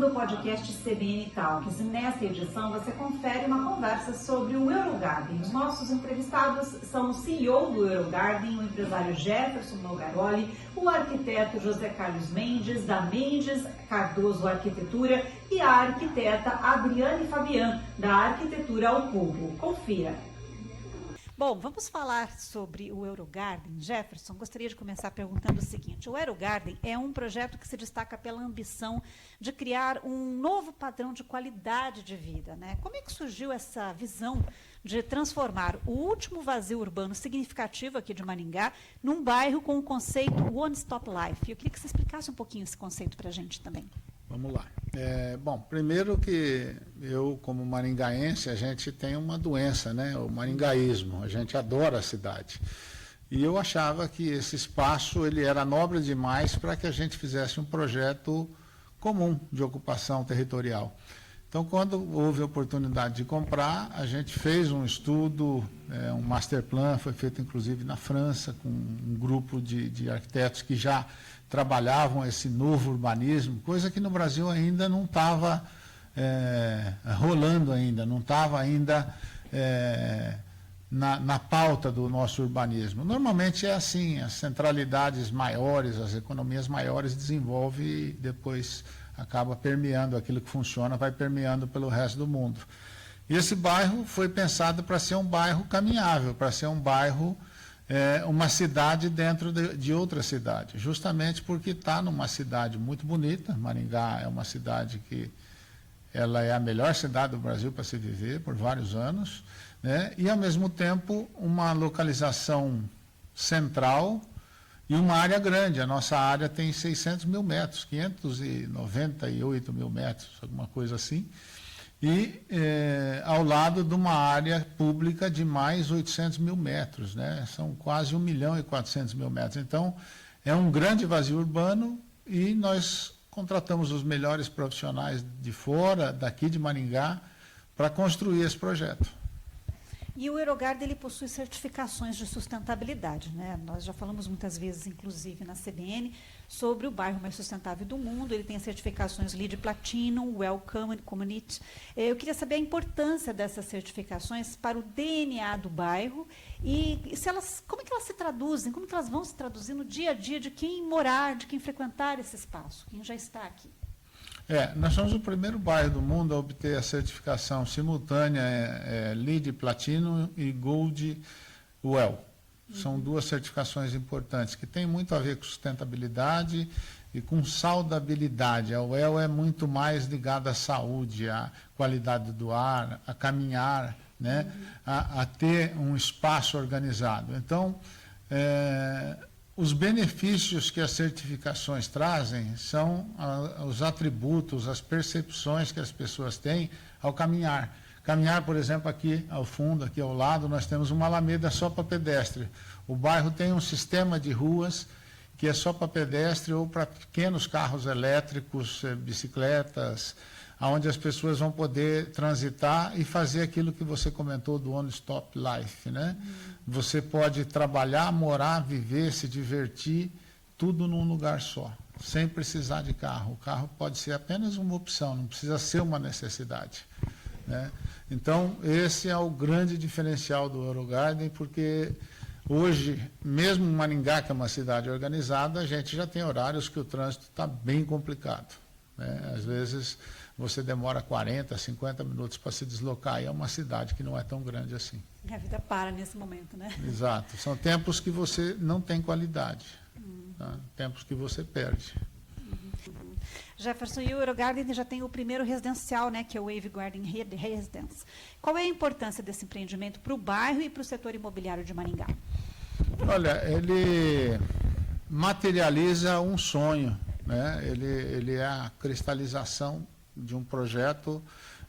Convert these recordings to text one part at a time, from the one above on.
do podcast CBN Talks. Nesta edição você confere uma conversa sobre o Eurogarden. Os nossos entrevistados são o CEO do Eurogarden, o empresário Jefferson Malgaroli, o arquiteto José Carlos Mendes, da Mendes Cardoso Arquitetura, e a arquiteta Adriane Fabian, da Arquitetura ao Cubo. Confira. Bom, vamos falar sobre o Eurogarden. Jefferson, gostaria de começar perguntando o seguinte: o Eurogarden é um projeto que se destaca pela ambição de criar um novo padrão de qualidade de vida, né? Como é que surgiu essa visão de transformar o último vazio urbano significativo aqui de Maringá num bairro com o conceito One Stop Life? Eu queria que você explicasse um pouquinho esse conceito para a gente também. Vamos lá. Bom, primeiro que eu, como maringaense, a gente tem uma doença, né? O maringaísmo. A gente adora a cidade. E eu achava que esse espaço ele era nobre demais para que a gente fizesse um projeto comum de ocupação territorial. Então, quando houve a oportunidade de comprar, a gente fez um estudo, um master plan, foi feito inclusive na França, com um grupo de arquitetos que já trabalhavam esse novo urbanismo, coisa que no Brasil ainda não estava rolando ainda, não estava ainda na pauta do nosso urbanismo. Normalmente é assim, as centralidades maiores, as economias maiores desenvolvem e depois acaba permeando aquilo que funciona, vai permeando pelo resto do mundo. E esse bairro foi pensado para ser um bairro caminhável, para ser um bairro, uma cidade dentro de outra cidade, justamente porque está numa cidade muito bonita. Maringá é uma cidade que ela é a melhor cidade do Brasil para se viver por vários anos, né? E, ao mesmo tempo, uma localização central e uma área grande. A nossa área tem 600 mil metros, 598 mil metros, alguma coisa assim. E ao lado de uma área pública de mais 800 mil metros, né? São quase 1.400.000 metros. Então, é um grande vazio urbano e nós contratamos os melhores profissionais de fora, daqui de Maringá, para construir esse projeto. E o Eurogarden ele possui certificações de sustentabilidade, né? Nós já falamos muitas vezes, inclusive na CBN, sobre o bairro mais sustentável do mundo. Ele tem certificações LEED Platinum, WELL Community. Eu queria saber a importância dessas certificações para o DNA do bairro e como é que elas se traduzem, como é que elas vão se traduzir no dia a dia de quem morar, de quem frequentar esse espaço, quem já está aqui. Nós somos o primeiro bairro do mundo a obter a certificação simultânea LEED Platinum e Gold WELL. São duas certificações importantes, que têm muito a ver com sustentabilidade e com saudabilidade. A WELL é muito mais ligada à saúde, à qualidade do ar, a caminhar, né? A ter um espaço organizado. Então, os benefícios que as certificações trazem são os atributos, as percepções que as pessoas têm ao caminhar. Caminhar, por exemplo, aqui ao fundo, aqui ao lado, nós temos uma alameda só para pedestre. O bairro tem um sistema de ruas que é só para pedestre ou para pequenos carros elétricos, bicicletas, onde as pessoas vão poder transitar e fazer aquilo que você comentou do One Stop Life, né? Você pode trabalhar, morar, viver, se divertir, tudo num lugar só, sem precisar de carro. O carro pode ser apenas uma opção, não precisa ser uma necessidade, né? Então, esse é o grande diferencial do Eurogarden, porque hoje, mesmo em Maringá, que é uma cidade organizada, a gente já tem horários que o trânsito está bem complicado, né? Às vezes você demora 40, 50 minutos para se deslocar, e é uma cidade que não é tão grande assim. A vida para nesse momento, né? Exato. São tempos que você não tem qualidade, tá? Tempos que você perde. Jefferson, e o Eurogarden já tem o primeiro residencial, né, que é o Wave Garden Residence. Qual é a importância desse empreendimento para o bairro e para o setor imobiliário de Maringá? Olha, ele materializa um sonho, né? Ele é a cristalização de um projeto,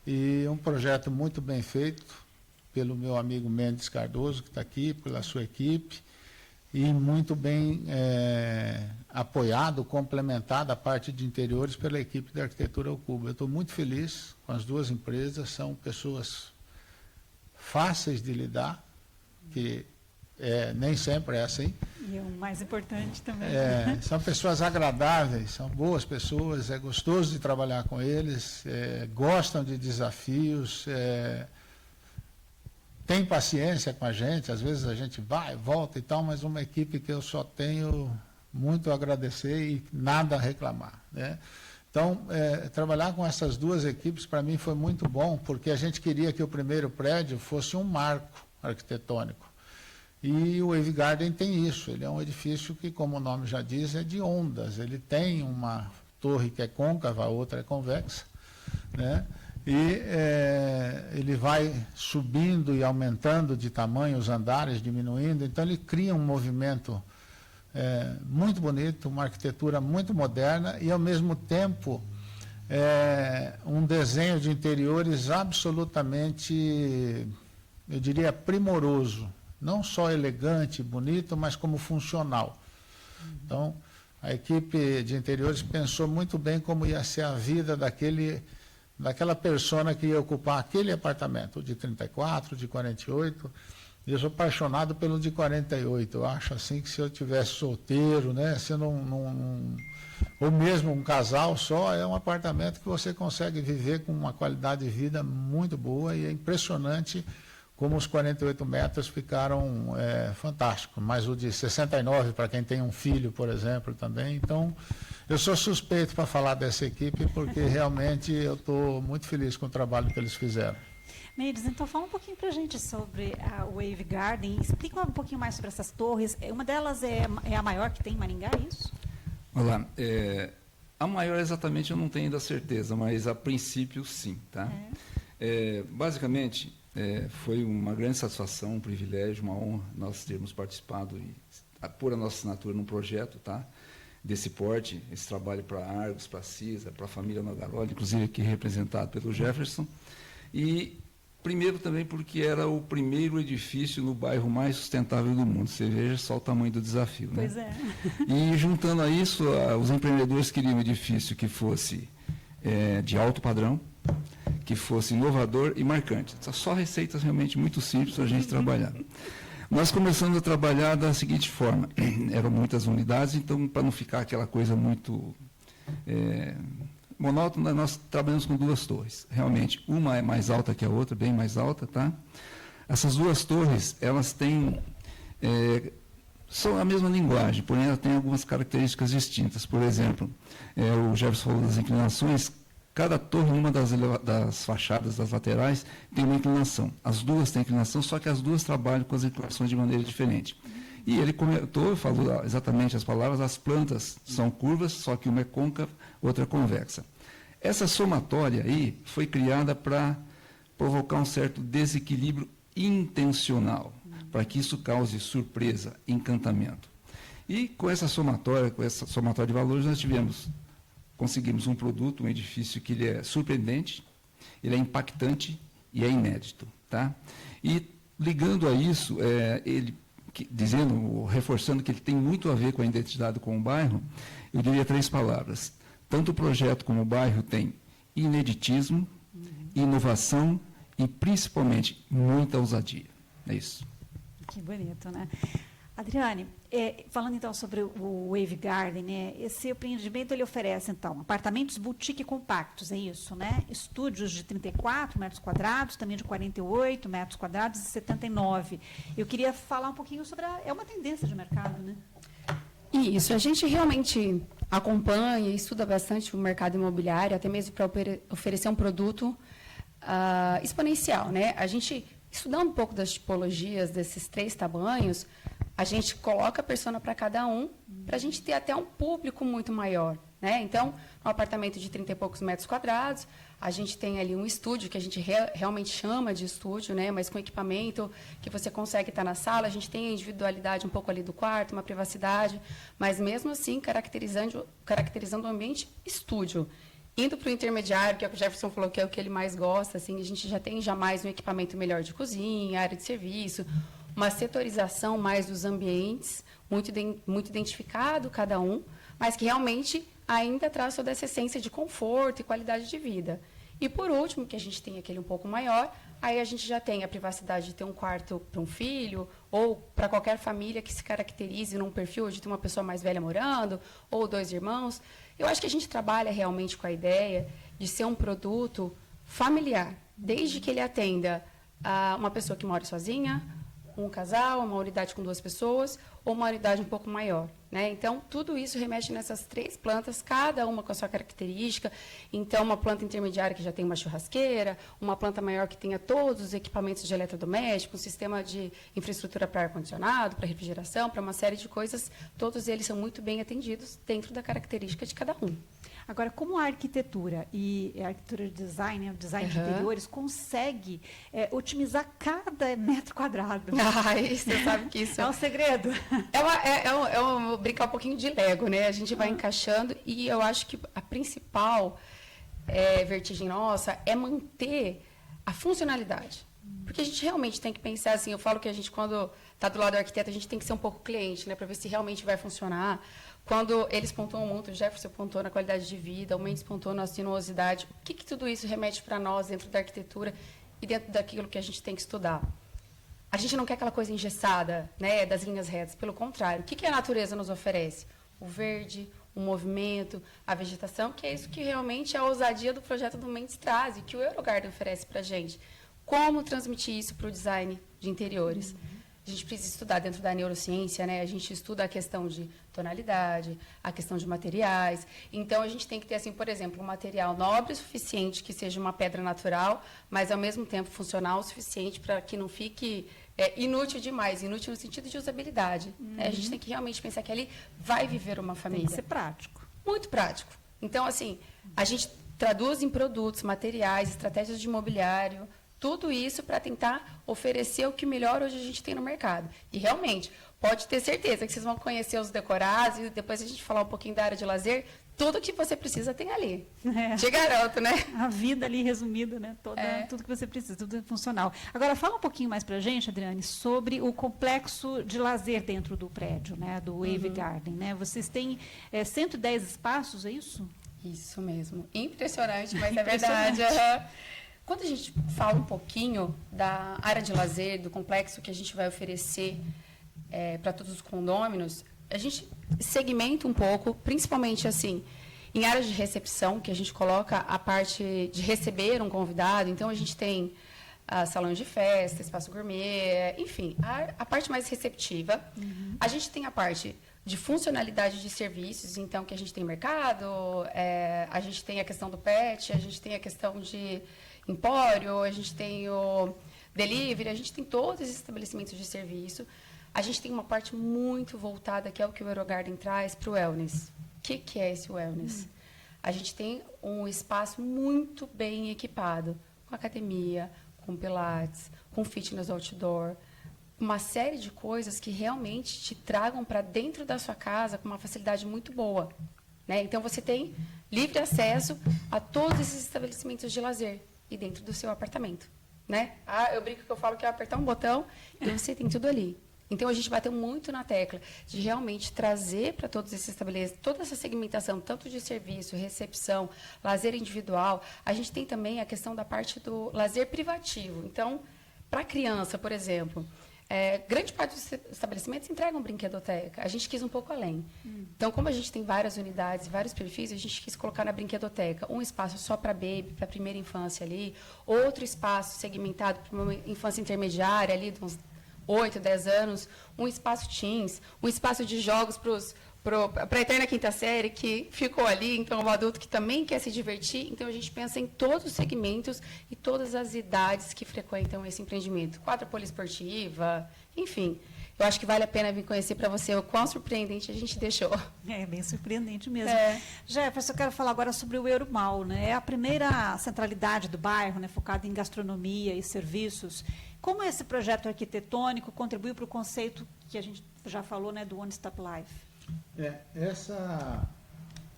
e um projeto muito bem feito pelo meu amigo Mendes Cardoso, que está aqui, pela sua equipe, e muito bem apoiado, complementado a parte de interiores pela equipe da Arquitetura ao Cubo. Eu estou muito feliz com as duas empresas, são pessoas fáceis de lidar, que nem sempre é assim. E o mais importante também. São pessoas agradáveis, são boas pessoas, é gostoso de trabalhar com eles, gostam de desafios, tem paciência com a gente, às vezes a gente vai, volta e tal, mas uma equipe que eu só tenho muito a agradecer e nada a reclamar, né? Então, trabalhar com essas duas equipes para mim foi muito bom, porque a gente queria que o primeiro prédio fosse um marco arquitetônico. E o Wave Garden tem isso, ele é um edifício que, como o nome já diz, é de ondas. Ele tem uma torre que é côncava, a outra é convexa, né? E ele vai subindo e aumentando de tamanho os andares, diminuindo, então ele cria um movimento muito bonito, uma arquitetura muito moderna e, ao mesmo tempo, um desenho de interiores absolutamente, eu diria, primoroso. Não só elegante, bonito, mas como funcional. Então, a equipe de interiores pensou muito bem como ia ser a vida daquela persona que ia ocupar aquele apartamento, o de 34, de 48. E eu sou apaixonado pelo de 48. Eu acho assim que se eu tivesse solteiro, né, se ou mesmo um casal só, é um apartamento que você consegue viver com uma qualidade de vida muito boa e é impressionante como os 48 metros ficaram fantásticos. Mas o de 69, para quem tem um filho, por exemplo, também. Então, eu sou suspeito para falar dessa equipe, porque realmente eu estou muito feliz com o trabalho que eles fizeram. Mendes, então fala um pouquinho para a gente sobre a Wave Garden. Explica um pouquinho mais sobre essas torres. Uma delas é a maior que tem em Maringá, é isso? Olá. A maior exatamente eu não tenho ainda certeza, mas a princípio sim. Tá? Basicamente, foi uma grande satisfação, um privilégio, uma honra nós termos participado e pôr a nossa assinatura num projeto, tá? Desse porte, esse trabalho para a Argos, para a CISA, para a família Nogaroli, inclusive aqui representado pelo Jefferson. E primeiro também porque era o primeiro edifício no bairro mais sustentável do mundo. Você veja só o tamanho do desafio, né? Pois é. E juntando a isso, os empreendedores queriam um edifício que fosse de alto padrão, que fosse inovador e marcante. Só receitas realmente muito simples para a gente trabalhar. Nós começamos a trabalhar da seguinte forma. Eram muitas unidades, então, para não ficar aquela coisa muito monótona, nós trabalhamos com duas torres. Realmente, uma é mais alta que a outra, bem mais alta, tá? Essas duas torres, elas têm... são a mesma linguagem, porém ela tem algumas características distintas. Por exemplo, o Jefferson falou das inclinações. Cada torre, numa das fachadas, das laterais, tem uma inclinação. As duas têm inclinação, só que as duas trabalham com as inclinações de maneira diferente. E ele comentou, falou exatamente as palavras, as plantas são curvas, só que uma é côncava, outra é convexa. Essa somatória aí foi criada para provocar um certo desequilíbrio intencional, para que isso cause surpresa, encantamento. E com essa somatória de valores, nós conseguimos um produto, um edifício que ele é surpreendente, ele é impactante e é inédito. Tá? E ligando a isso, reforçando que ele tem muito a ver com a identidade com o bairro, eu diria 3 palavras. Tanto o projeto como o bairro tem ineditismo, inovação e, principalmente, muita ousadia. É isso. Que bonito, né? Adriane, falando então sobre o Wave Garden, né? Esse empreendimento ele oferece então apartamentos boutique compactos, é isso, né? Estúdios de 34 metros quadrados, também de 48 metros quadrados e 79. Eu queria falar um pouquinho sobre é uma tendência de mercado, né? Isso, a gente realmente acompanha e estuda bastante o mercado imobiliário, até mesmo para oferecer um produto exponencial, né? A gente, estudando um pouco das tipologias desses 3 tamanhos, a gente coloca a persona para cada um, para a gente ter até um público muito maior, né? Então, um apartamento de 30 e poucos metros quadrados, a gente tem ali um estúdio, que a gente realmente chama de estúdio, né? Mas com equipamento que você consegue estar na sala, a gente tem a individualidade um pouco ali do quarto, uma privacidade, mas mesmo assim caracterizando o ambiente estúdio. Indo para o intermediário, que é o que o Jefferson falou que é o que ele mais gosta, assim, a gente já tem mais um equipamento melhor de cozinha, área de serviço, uma setorização mais dos ambientes, muito identificado cada um, mas que realmente ainda traz toda essa essência de conforto e qualidade de vida. E, por último, que a gente tem aquele um pouco maior, aí a gente já tem a privacidade de ter um quarto para um filho, ou para qualquer família que se caracterize num perfil de ter uma pessoa mais velha morando, ou 2 irmãos. Eu acho que a gente trabalha realmente com a ideia de ser um produto familiar, desde que ele atenda a uma pessoa que mora sozinha, um casal, uma unidade com 2 pessoas, ou uma unidade um pouco maior, né? Então, tudo isso remete nessas 3 plantas, cada uma com a sua característica. Então, uma planta intermediária que já tem uma churrasqueira, uma planta maior que tenha todos os equipamentos de eletrodoméstico, um sistema de infraestrutura para ar-condicionado, para refrigeração, para uma série de coisas, todos eles são muito bem atendidos dentro da característica de cada um. Agora, como a arquitetura e a arquitetura de design, né, o design de interiores, consegue otimizar cada metro quadrado? Você sabe que isso é um segredo. Brincar um pouquinho de Lego, né? A gente vai encaixando e eu acho que a principal vertigem nossa é manter a funcionalidade. Porque a gente realmente tem que pensar assim, eu falo que a gente, quando está do lado do arquiteto, a gente tem que ser um pouco cliente, né? Para ver se realmente vai funcionar. Quando eles pontuam muito, o Jefferson pontuou na qualidade de vida, o Mendes pontuou na sinuosidade, o que tudo isso remete para nós dentro da arquitetura e dentro daquilo que a gente tem que estudar? A gente não quer aquela coisa engessada, né, das linhas retas, pelo contrário. O que a natureza nos oferece? O verde, o movimento, a vegetação, que é isso que realmente a ousadia do projeto do Mendes traz e que o Eurogarden oferece para a gente. Como transmitir isso para o design de interiores? A gente precisa estudar dentro da neurociência, né? A gente estuda a questão de tonalidade, a questão de materiais. Então, a gente tem que ter, assim, por exemplo, um material nobre o suficiente, que seja uma pedra natural, mas, ao mesmo tempo, funcional o suficiente para que não fique inútil demais. Inútil no sentido de usabilidade. A gente tem que realmente pensar que ali vai viver uma família. Tem que ser prático. Muito prático. Então, assim, a gente traduz em produtos, materiais, estratégias de mobiliário, tudo isso para tentar oferecer o que melhor hoje a gente tem no mercado. E, realmente, pode ter certeza que vocês vão conhecer os decorados e depois a gente falar um pouquinho da área de lazer. Tudo que você precisa tem ali. Te garanto, né? A vida ali resumida, né? Tudo que você precisa, tudo é funcional. Agora, fala um pouquinho mais para a gente, Adriane, sobre o complexo de lazer dentro do prédio, né? Do Wave Garden, né? Vocês têm 110 espaços, é isso? Isso mesmo. Impressionante, mas é verdade. Quando a gente fala um pouquinho da área de lazer, do complexo que a gente vai oferecer para todos os condôminos, a gente segmenta um pouco, principalmente assim, em áreas de recepção, que a gente coloca a parte de receber um convidado. Então, a gente tem salões de festa, espaço gourmet, enfim, a parte mais receptiva. A gente tem a parte de funcionalidade de serviços, então, que a gente tem mercado, a gente tem a questão do pet, a gente tem a questão de empório, a gente tem o delivery, a gente tem todos esses estabelecimentos de serviço. A gente tem uma parte muito voltada, que é o que o Eurogarden traz, para o wellness. O que é esse wellness? A gente tem um espaço muito bem equipado, com academia, com pilates, com fitness outdoor, uma série de coisas que realmente te tragam para dentro da sua casa com uma facilidade muito boa, né? Então, você tem livre acesso a todos esses estabelecimentos de lazer e dentro do seu apartamento, né? Eu brinco que eu falo que é apertar um botão e você tem tudo ali. Então, a gente bateu muito na tecla de realmente trazer para todos esses estabelecimentos toda essa segmentação, tanto de serviço, recepção, lazer individual. A gente tem também a questão da parte do lazer privativo. Então, para a criança, por exemplo, grande parte dos estabelecimentos entregam brinquedoteca. A gente quis um pouco além. Então, como a gente tem várias unidades, vários perfis, a gente quis colocar na brinquedoteca um espaço só para baby, para a primeira infância ali, outro espaço segmentado para uma infância intermediária ali, de uns 8, 10 anos, um espaço teens, um espaço de jogos para a eterna quinta série, que ficou ali, então, o adulto que também quer se divertir. Então, a gente pensa em todos os segmentos e todas as idades que frequentam esse empreendimento. Quadra poliesportiva, enfim. Eu acho que vale a pena vir conhecer para você o quão surpreendente a gente deixou. É bem surpreendente mesmo. Jefferson, eu quero falar agora sobre o Euromall, né? É a primeira centralidade do bairro, né, focada em gastronomia e serviços. Como esse projeto arquitetônico contribuiu para o conceito que a gente já falou, né, do One Stop Life? Essa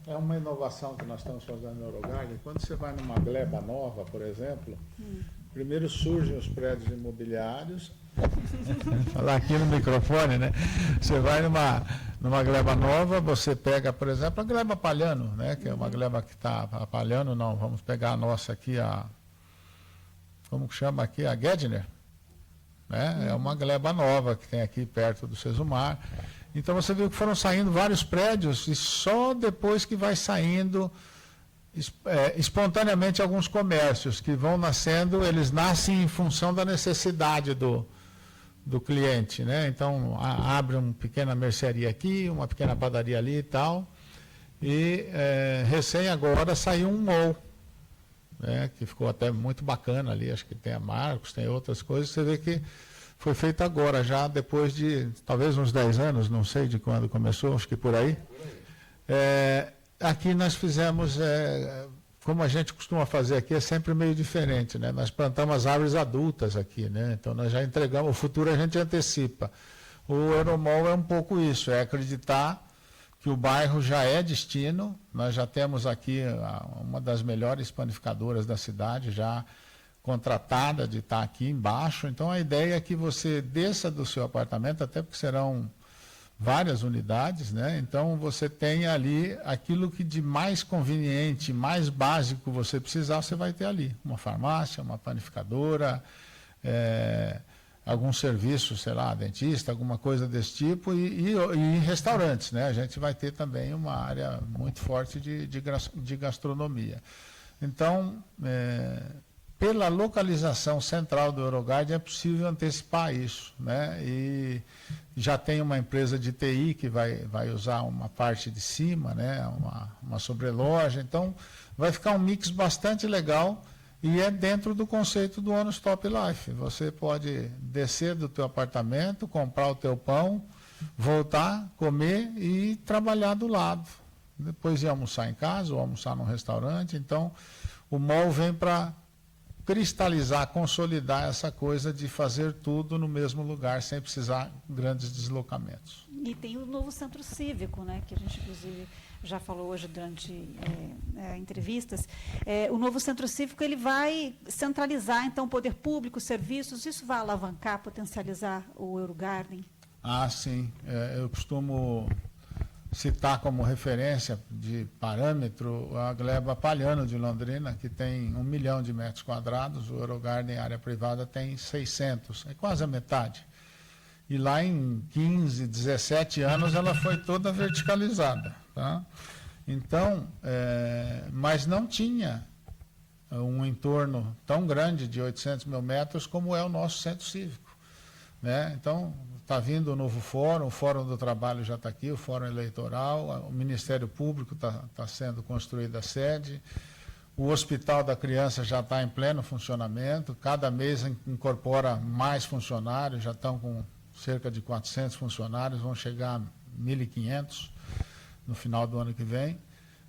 é uma inovação que nós estamos fazendo no Eurogarden. Quando você vai numa gleba nova, por exemplo, primeiro surgem os prédios imobiliários. Falar aqui no microfone, né? Você vai Numa gleba nova, você pega, por exemplo, a gleba Palhano, né, que é uma gleba que está... A Palhano não, vamos pegar a nossa aqui, como que chama aqui? A Gedner. Né? É uma gleba nova que tem aqui perto do Sesumar. Então você viu que foram saindo vários prédios e só depois que vai saindo espontaneamente alguns comércios que vão nascendo, eles nascem em função da necessidade do cliente, né? Então abre uma pequena mercearia aqui, uma pequena padaria ali e tal, e recém agora saiu um mall, né? Que ficou até muito bacana ali, acho que tem a Marcos, tem outras coisas, você vê que foi feito agora, já depois de talvez uns 10 anos, não sei de quando começou, acho que por aí. Aqui nós fizemos, como a gente costuma fazer aqui, é sempre meio diferente, né? Nós plantamos as árvores adultas aqui, né? Então nós já entregamos, o futuro a gente antecipa. O Euromall é um pouco isso, é acreditar que o bairro já é destino. Nós já temos aqui uma das melhores panificadoras da cidade, já contratada de estar aqui embaixo. Então a ideia é que você desça do seu apartamento, até porque serão várias unidades, né? Então você tem ali aquilo que de mais conveniente, mais básico você precisar, você vai ter ali. Uma farmácia, uma panificadora, algum serviço, sei lá, dentista, alguma coisa desse tipo, e restaurantes, né? A gente vai ter também uma área muito forte de gastronomia. Então, pela localização central do Eurogarden é possível antecipar isso, né? E já tem uma empresa de TI que vai usar uma parte de cima, né? Uma sobreloja, então vai ficar um mix bastante legal e é dentro do conceito do One Stop Life. Você pode descer do teu apartamento, comprar o teu pão, voltar, comer e trabalhar do lado. Depois ir almoçar em casa ou almoçar num restaurante. Então o mall vem para cristalizar, consolidar essa coisa de fazer tudo no mesmo lugar, sem precisar de grandes deslocamentos. E tem o novo centro cívico, né, que a gente, inclusive, já falou hoje durante entrevistas. O novo centro cívico ele vai centralizar, então, o poder público, serviços. Isso vai alavancar, potencializar o Eurogarden? Ah, sim. Eu costumo citar como referência de parâmetro a gleba Palhano de Londrina, que tem 1 milhão de metros quadrados, o Eurogarden, área privada, tem 600, é quase a metade. E lá em 15, 17 anos ela foi toda verticalizada. Tá? Então, mas não tinha um entorno tão grande de 800 mil metros como é o nosso centro cívico. Né? Então, está vindo o novo fórum, o Fórum do Trabalho já está aqui, o Fórum Eleitoral, o Ministério Público está sendo construída a sede, o Hospital da Criança já está em pleno funcionamento, cada mês incorpora mais funcionários, já estão com cerca de 400 funcionários, vão chegar a 1.500 no final do ano que vem.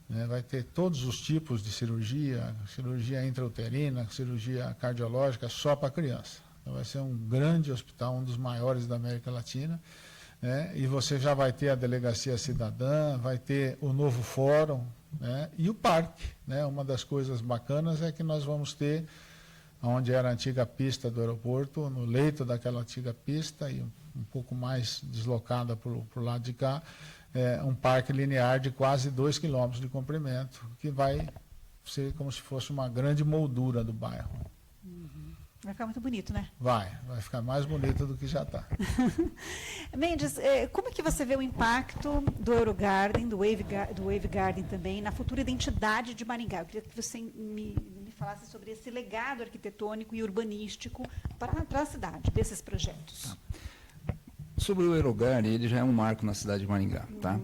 Né? Vai ter todos os tipos de cirurgia, cirurgia intrauterina, cirurgia cardiológica, só para criança. Então vai ser um grande hospital, um dos maiores da América Latina, né? E você já vai ter a Delegacia Cidadã, vai ter o novo fórum, né? E o parque. Né? Uma das coisas bacanas é que nós vamos ter, onde era a antiga pista do aeroporto, no leito daquela antiga pista e um pouco mais deslocada para o lado de cá, um parque linear de quase 2 quilômetros de comprimento, que vai ser como se fosse uma grande moldura do bairro. Vai ficar muito bonito, né? Vai ficar mais bonito do que já está. Mendes, como é que você vê o impacto do Eurogarden, do Wave Garden também, na futura identidade de Maringá? Eu queria que você me falasse sobre esse legado arquitetônico e urbanístico para a cidade, desses projetos. Sobre o Eurogarden, ele já é um marco na cidade de Maringá. Tá?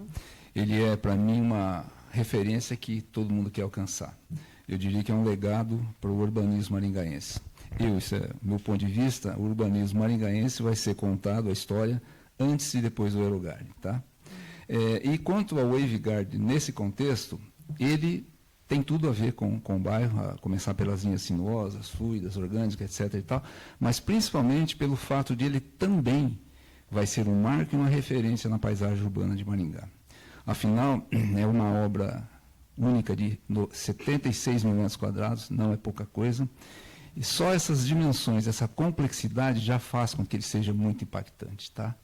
Ele é, para mim, uma referência que todo mundo quer alcançar. Eu diria que é um legado para o urbanismo maringaense. Isso é meu ponto de vista, o urbanismo maringaense vai ser contado a história antes e depois do Eurogarden. Tá? E quanto ao Wave Garden, nesse contexto, ele tem tudo a ver com o bairro, a começar pelas linhas sinuosas, fluidas, orgânicas, etc. e tal, mas principalmente pelo fato de ele também vai ser um marco e uma referência na paisagem urbana de Maringá. Afinal, é uma obra única de 76 mil metros quadrados, não é pouca coisa. E só essas dimensões, essa complexidade já faz com que ele seja muito impactante. Tá?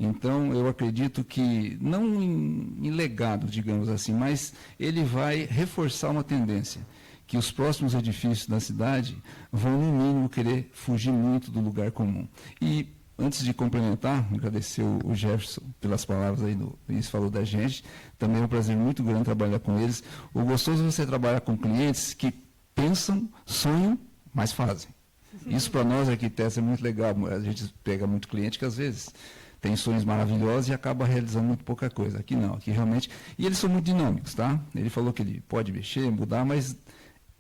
Então, eu acredito que, não em legado, digamos assim, mas ele vai reforçar uma tendência, que os próximos edifícios da cidade vão, no mínimo, querer fugir muito do lugar comum. E, antes de complementar, agradecer o Jefferson pelas palavras aí, ele falou da gente, também é um prazer muito grande trabalhar com eles. O gostoso é você trabalhar com clientes que pensam, sonham, mas fazem. Isso para nós arquitetos é muito legal. A gente pega muito cliente que às vezes tem sonhos maravilhosos e acaba realizando muito pouca coisa. Aqui não, aqui realmente... E eles são muito dinâmicos, tá? Ele falou que ele pode mexer, mudar, mas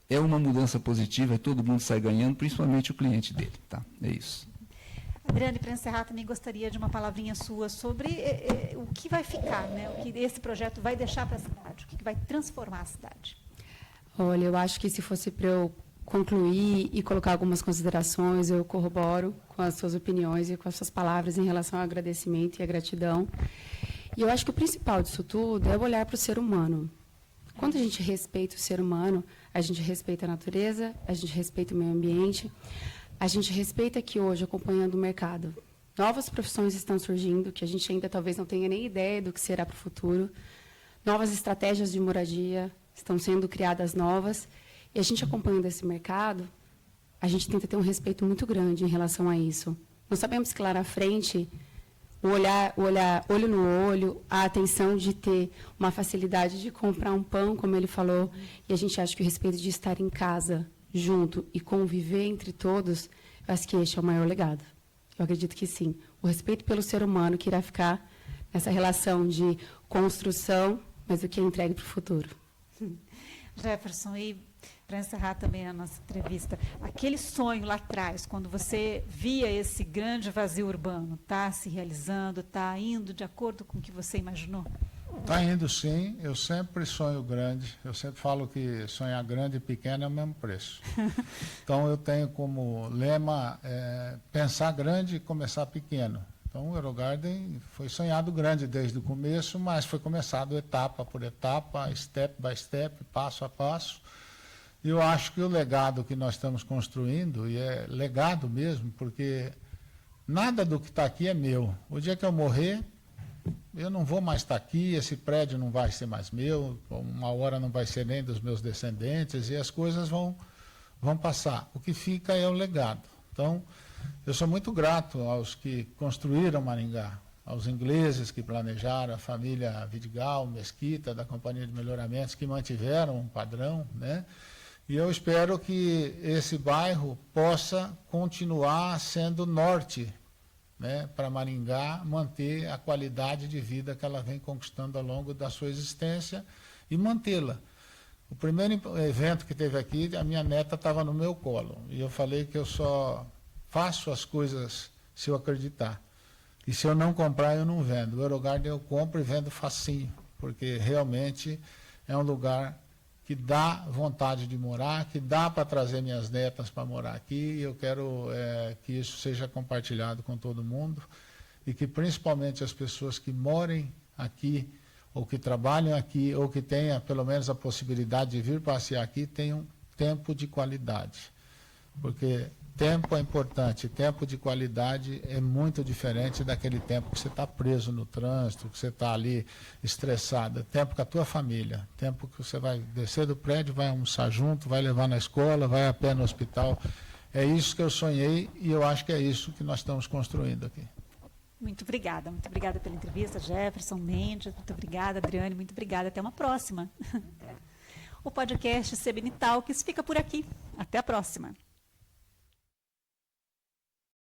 é uma mudança positiva e todo mundo sai ganhando, principalmente o cliente dele, tá? É isso. Adriane, para encerrar, também gostaria de uma palavrinha sua sobre o que vai ficar, né? O que esse projeto vai deixar para a cidade, o que vai transformar a cidade. Olha, eu acho que se fosse para eu concluir e colocar algumas considerações, eu corroboro com as suas opiniões e com as suas palavras em relação ao agradecimento e à gratidão. E eu acho que o principal disso tudo é o olhar para o ser humano. Quando a gente respeita o ser humano, a gente respeita a natureza, a gente respeita o meio ambiente, a gente respeita que hoje, acompanhando o mercado, novas profissões estão surgindo, que a gente ainda talvez não tenha nem ideia do que será para o futuro, novas estratégias de moradia estão sendo criadas novas, e a gente acompanhando esse mercado, a gente tenta ter um respeito muito grande em relação a isso. Nós sabemos que lá na frente, o olhar olho no olho, a atenção de ter uma facilidade de comprar um pão, como ele falou, e a gente acha que o respeito de estar em casa, junto e conviver entre todos, eu acho que este é o maior legado. Eu acredito que sim. O respeito pelo ser humano que irá ficar nessa relação de construção, mas o que é entregue para o futuro. Jefferson, e para encerrar também a nossa entrevista, aquele sonho lá atrás, quando você via esse grande vazio urbano, está se realizando, está indo de acordo com o que você imaginou? Está indo sim, eu sempre sonho grande, eu sempre falo que sonhar grande e pequeno é o mesmo preço. Então eu tenho como lema pensar grande e começar pequeno. Então o Eurogarden foi sonhado grande desde o começo, mas foi começado etapa por etapa, step by step, passo a passo. E eu acho que o legado que nós estamos construindo, e é legado mesmo, porque nada do que está aqui é meu. O dia que eu morrer, eu não vou mais estar aqui, esse prédio não vai ser mais meu, uma hora não vai ser nem dos meus descendentes, e as coisas vão passar. O que fica é o legado. Então, eu sou muito grato aos que construíram Maringá, aos ingleses que planejaram, a família Vidigal, Mesquita, da Companhia de Melhoramentos, que mantiveram um padrão, né? E eu espero que esse bairro possa continuar sendo norte, né, para Maringá manter a qualidade de vida que ela vem conquistando ao longo da sua existência e mantê-la. O primeiro evento que teve aqui, a minha neta estava no meu colo, e eu falei que eu só faço as coisas se eu acreditar. E se eu não comprar, eu não vendo. O Eurogarden eu compro e vendo facinho, porque realmente é um lugar que dá vontade de morar, que dá para trazer minhas netas para morar aqui, e eu quero que isso seja compartilhado com todo mundo, e que principalmente as pessoas que morem aqui, ou que trabalham aqui, ou que tenham pelo menos a possibilidade de vir passear aqui, tenham tempo de qualidade. Porque tempo é importante, tempo de qualidade é muito diferente daquele tempo que você está preso no trânsito, que você está ali estressado. Tempo com a tua família, tempo que você vai descer do prédio, vai almoçar junto, vai levar na escola, vai a pé no hospital. É isso que eu sonhei e eu acho que é isso que nós estamos construindo aqui. Muito obrigada pela entrevista, Jefferson, Mendes, muito obrigada, Adriane, muito obrigada, até uma próxima. O podcast CBN Talks fica por aqui, até a próxima.